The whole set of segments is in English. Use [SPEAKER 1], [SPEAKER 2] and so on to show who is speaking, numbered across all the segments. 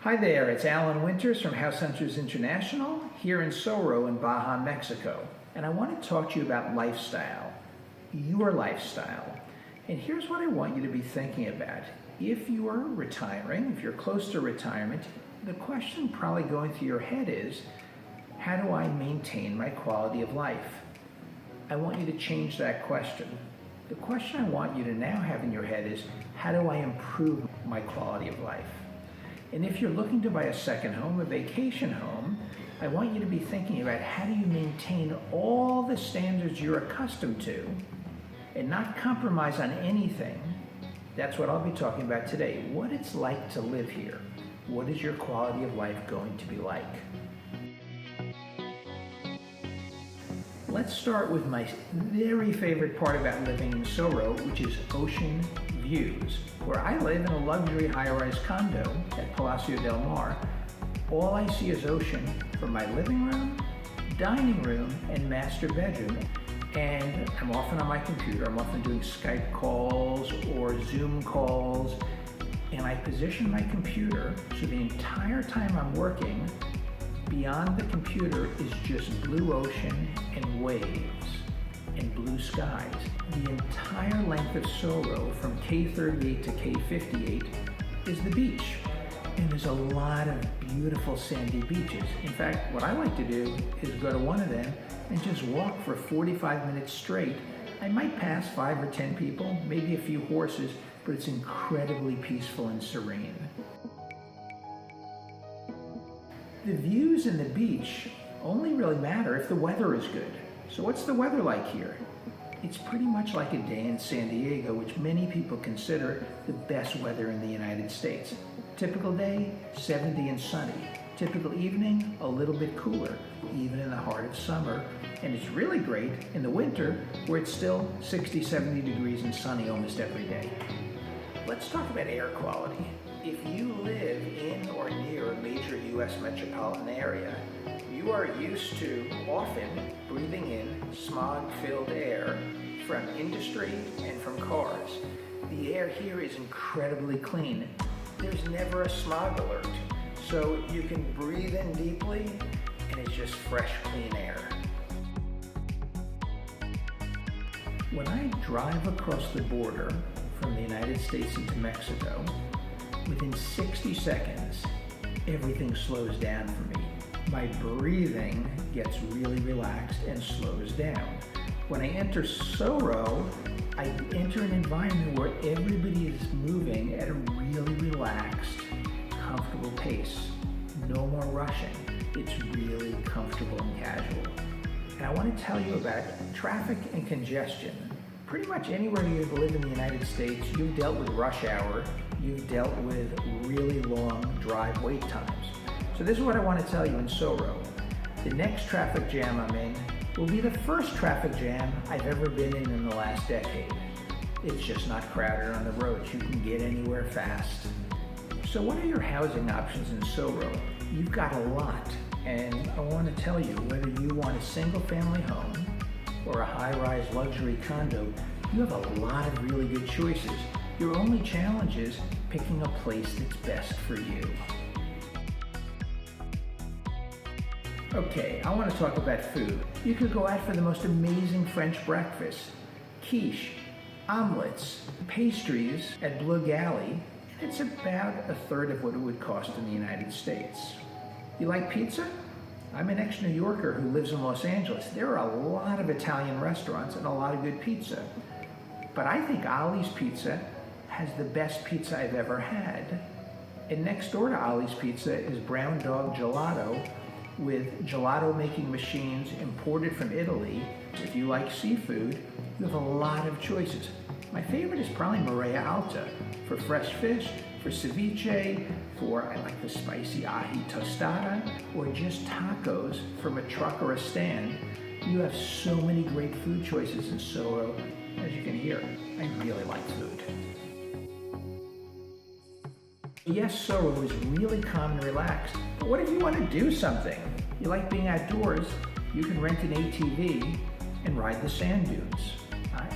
[SPEAKER 1] Hi there, it's Alan Winters from House Hunters International here in SoRo in Baja, Mexico. And I want to talk to you about lifestyle, your lifestyle. And here's what I want you to be thinking about. If you are retiring, if you're close to retirement, the question probably going through your head is, how do I maintain my quality of life? I want you to change that question. The question I want you to now have in your head is, how do I improve my quality of life? And if you're looking to buy a second home, a vacation home, I want you to be thinking about how do you maintain all the standards you're accustomed to and not compromise on anything. That's what I'll be talking about today. What it's like to live here. What is your quality of life going to be like? Let's start with my very favorite part about living in SoRo, which is ocean views. Where I live in a luxury high-rise condo at Palacio del Mar, all I see is ocean from my living room, dining room, and master bedroom. And I'm often on my computer. I'm often doing Skype calls or Zoom calls. And I position my computer so the entire time I'm working, beyond the computer is just blue ocean and waves and blue skies. The entire length of SoRo from K38 to K58 is the beach. And there's a lot of beautiful sandy beaches. In fact, what I like to do is go to one of them and just walk for 45 minutes straight. I might pass 5 or 10 people, maybe a few horses, but it's incredibly peaceful and serene. The views in the beach only really matter if the weather is good. So what's the weather like here? It's pretty much like a day in San Diego, which many people consider the best weather in the United States. Typical day, 70 and sunny. Typical evening, a little bit cooler, even in the heart of summer. And it's really great in the winter, where it's still 60, 70 degrees and sunny almost every day. Let's talk about air quality. If you live in or near a major U.S. metropolitan area, you are used to often breathing in smog-filled air from industry and from cars. The air here is incredibly clean. There's never a smog alert. So you can breathe in deeply and it's just fresh, clean air. When I drive across the border from the United States into Mexico, within 60 seconds, everything slows down for me. My breathing gets really relaxed and slows down. When I enter SoRo, I enter an environment where everybody is moving at a really relaxed, comfortable pace. No more rushing. It's really comfortable and casual. And I want to tell you about traffic and congestion. Pretty much anywhere you live in the United States, you've dealt with rush hour, you've dealt with really long drive wait times. So this is what I want to tell you in SoRo. The next traffic jam I'm in will be the first traffic jam I've ever been in the last decade. It's just not crowded on the roads. You can get anywhere fast. So what are your housing options in SoRo? You've got a lot, and I want to tell you, whether you want a single family home or a high-rise luxury condo, you have a lot of really good choices. Your only challenge is picking a place that's best for you. Okay, I want to talk about food. You could go out for the most amazing French breakfast, quiche, omelets, pastries at Blue Galley. It's about a third of what it would cost in the United States. You like pizza? I'm an ex-New Yorker who lives in Los Angeles. There are a lot of Italian restaurants and a lot of good pizza. But I think Ollie's Pizza has the best pizza I've ever had. And next door to Ollie's Pizza is Brown Dog Gelato, with gelato making machines imported from Italy. If you like seafood, you have a lot of choices. My favorite is probably Marea Alta for fresh fish, for ceviche, for I like the spicy ají tostada, or just tacos from a truck or a stand. You have so many great food choices in SoRo. As you can hear, I really like food. Yes, SoRo is really calm and relaxed, but what if you want to do something? You like being outdoors, you can rent an ATV and ride the sand dunes.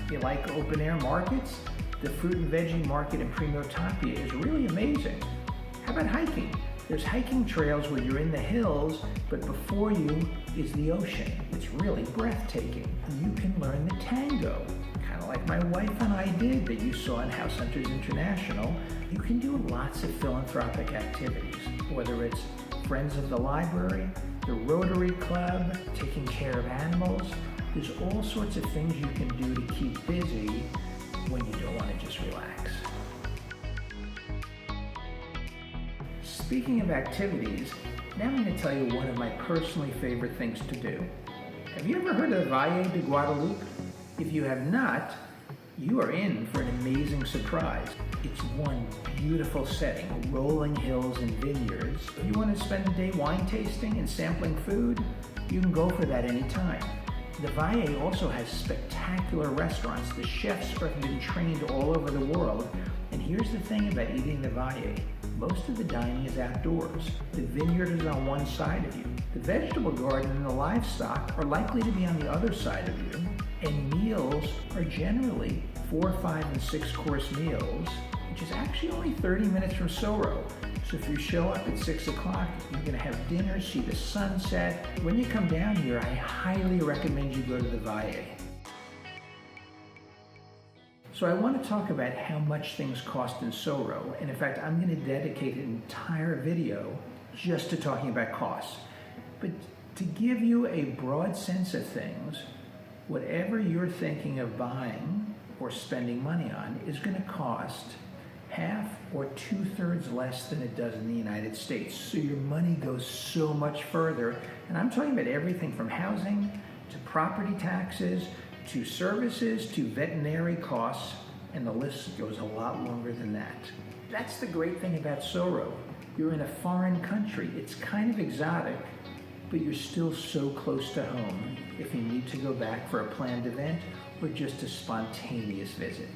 [SPEAKER 1] You like open air markets? The fruit and veggie market in Primo Tapia is really amazing. How about hiking? There's hiking trails where you're in the hills, but before you is the ocean. It's really breathtaking. You can learn the tango, kind of like my wife and I did that you saw in House Hunters International. You can do lots of philanthropic activities, whether it's Friends of the Library, the Rotary Club, taking care of animals. There's all sorts of things you can do to keep busy when you don't want to just relax. Speaking of activities, now I'm going to tell you one of my personally favorite things to do. Have you ever heard of the Valle de Guadalupe? If you have not, you are in for an amazing surprise. It's one beautiful setting, rolling hills and vineyards. If you want to spend a day wine tasting and sampling food, you can go for that anytime. The Valle also has spectacular restaurants. The chefs have been trained all over the world. And here's the thing about eating the Valle. Most of the dining is outdoors. The vineyard is on one side of you. The vegetable garden and the livestock are likely to be on the other side of you. And meals are generally 4, 5, and 6 course meals, which is actually only 30 minutes from SoRo. So if you show up at 6 o'clock, you're going to have dinner, see the sunset. When you come down here, I highly recommend you go to the Valle. So I want to talk about how much things cost in SoRo, and in fact, I'm going to dedicate an entire video just to talking about costs. But to give you a broad sense of things, whatever you're thinking of buying or spending money on is going to cost half or 2/3 less than it does in the United States. So your money goes so much further. And I'm talking about everything from housing to property taxes to services to veterinary costs, and the list goes a lot longer than that. That's the great thing about SoRo. You're in a foreign country. It's kind of exotic, but you're still so close to home if you need to go back for a planned event or just a spontaneous visit.